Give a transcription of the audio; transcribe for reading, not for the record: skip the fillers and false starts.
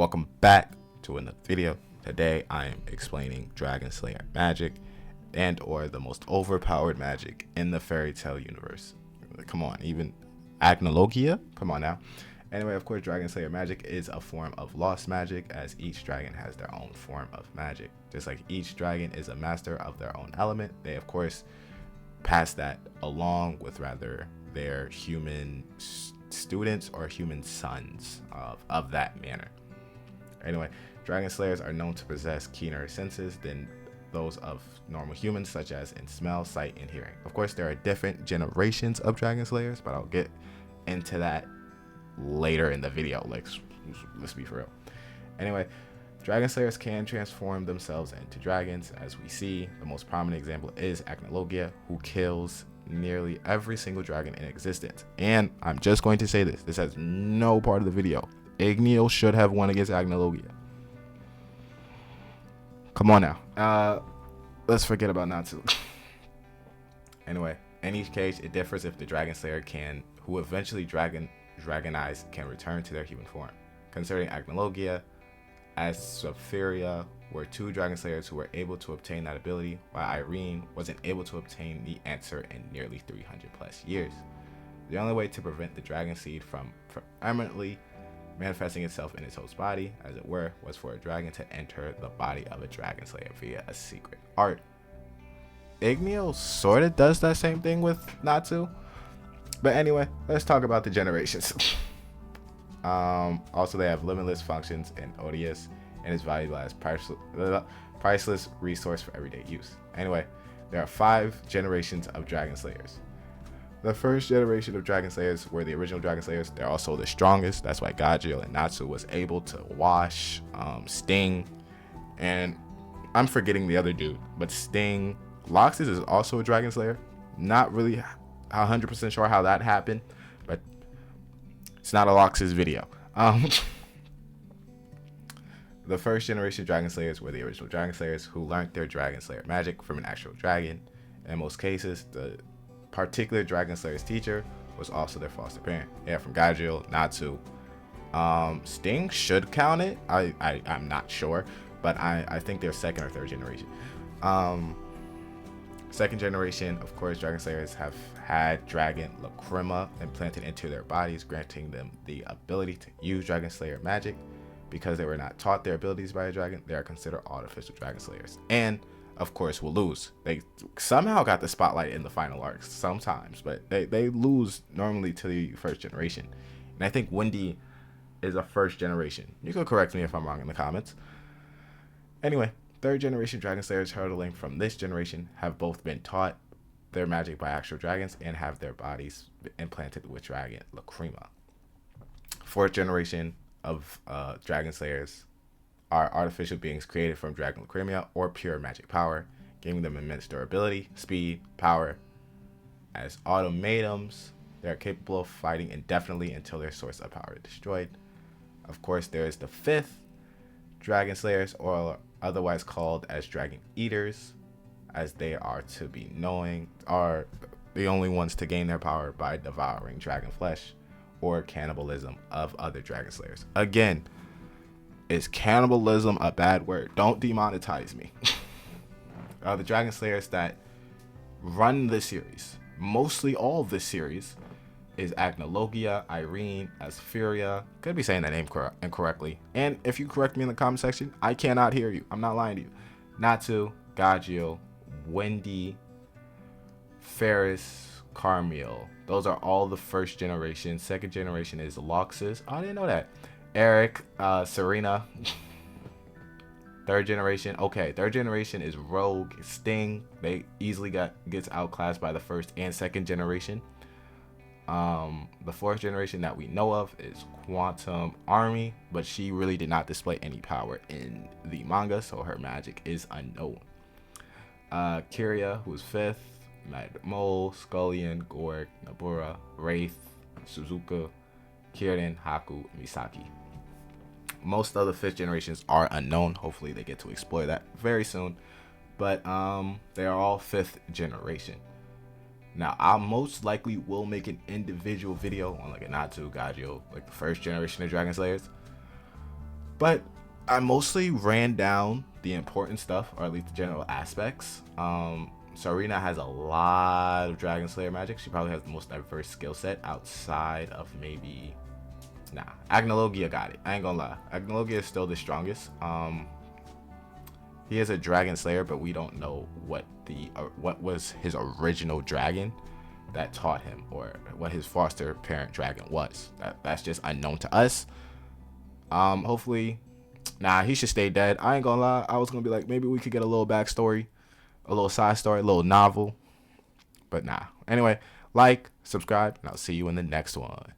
Welcome back to another video. Today I am explaining Dragon Slayer magic and or the most overpowered magic in the fairy tale universe. Come on, even Agnologia? Come on now. Anyway, of course, Dragon Slayer magic is a form of lost magic, as each dragon has their own form of magic. Just like each dragon is a master of their own element, they of course pass that along with rather their human students or human sons of that manner. Anyway, Dragon Slayers are known to possess keener senses than those of normal humans, such as in smell, sight, and hearing. Of course, there are different generations of Dragon Slayers, but I'll get into that later in the video. Like, let's be for real. Anyway, Dragon Slayers can transform themselves into dragons. As we see, the most prominent example is Agnologia, who kills nearly every single dragon in existence. And I'm just going to say this has no part of the video. Igneo should have won against Agnologia. Come on now. Let's forget about Natsu. Anyway, in each case, it differs if the Dragon Slayer who eventually dragonize can return to their human form. Concerning Agnologia, as Sephiria were two Dragon Slayers who were able to obtain that ability, while Irene wasn't able to obtain the answer in nearly 300 plus years. The only way to prevent the Dragon Seed from permanently manifesting itself in its host body, as it were, was for a dragon to enter the body of a Dragon Slayer via a secret art. Igneo sort of does that same thing with Natsu. But anyway, let's talk about the generations. Also, they have limitless functions in Odious and is valuable as priceless resource for everyday use. Anyway, there are 5 generations of Dragon Slayers. The first generation of Dragon Slayers were the original Dragon Slayers. They're also the strongest. That's why Gajeel and Natsu was able to wash Sting, and I'm forgetting the other dude, but Sting. Loxus is also a Dragon Slayer. Not really 100% sure how that happened, but it's not a Loxus video. The first generation Dragon Slayers were the original Dragon Slayers who learned their Dragon Slayer magic from an actual dragon. In most cases, the particular Dragon Slayer's teacher was also their foster parent. Yeah, from Gajeel, Natsu. Sting should count it. I'm not sure, but I think they're second or third generation. Second generation, of course, Dragon Slayers have had Dragon Lacrima implanted into their bodies, granting them the ability to use Dragon Slayer magic. Because they were not taught their abilities by a dragon, they are considered artificial Dragon Slayers, and of course will lose. They somehow got the spotlight in the final arcs sometimes, but they lose normally to the first generation. And I think Wendy is a first generation. You can correct me if I'm wrong in the comments. Anyway, third generation Dragon Slayers hurtling from this generation have both been taught their magic by actual dragons and have their bodies implanted with Dragon Lacrima. Fourth generation of Dragon Slayers are artificial beings created from Dragon Lacrima or pure magic power, giving them immense durability, speed, power. As automatums, they are capable of fighting indefinitely until their source of power is destroyed. Of course, there is the fifth Dragon Slayers, or otherwise called as Dragon Eaters, as they are to be knowing are the only ones to gain their power by devouring dragon flesh or cannibalism of other Dragon Slayers. Again, is cannibalism a bad word? Don't demonetize me. The Dragon Slayers that run this series, mostly all of this series, is Agnologia, Irene, Asphyria. Could be saying that name incorrectly. And if you correct me in the comment section, I cannot hear you. I'm not lying to you. Natsu, Gajeel, Wendy, Ferris, Carmiel. Those are all the first generation. Second generation is Loxus. Oh, I didn't know that. Eric, Serena. Third generation. Okay, third generation is Rogue, Sting. They easily gets outclassed by the first and second generation. The fourth generation that we know of is Quantum Army, but she really did not display any power in the manga, so her magic is unknown. Kiria, who is fifth, Mad Mole, Scullion, Gorg, Nabura, Wraith, Suzuka, Kirin, Haku, and Misaki. Most of the fifth generations are unknown. Hopefully they get to explore that very soon, but they are all fifth generation. Now, I most likely will make an individual video on like a Natsu, Gajeel, like the first generation of Dragon Slayers. But I mostly ran down the important stuff, or at least the general aspects. Sarina has a lot of Dragon Slayer magic. She probably has the most diverse skill set outside of maybe. Nah, Agnologia got it. I ain't gonna lie. Agnologia is still the strongest. He is a Dragon Slayer, but we don't know what was his original dragon that taught him, or what his foster parent dragon was. That's just unknown to us. Hopefully, nah, he should stay dead. I ain't gonna lie. I was gonna be like, maybe we could get a little backstory, a little side story, a little novel, but nah. Anyway, like, subscribe, and I'll see you in the next one.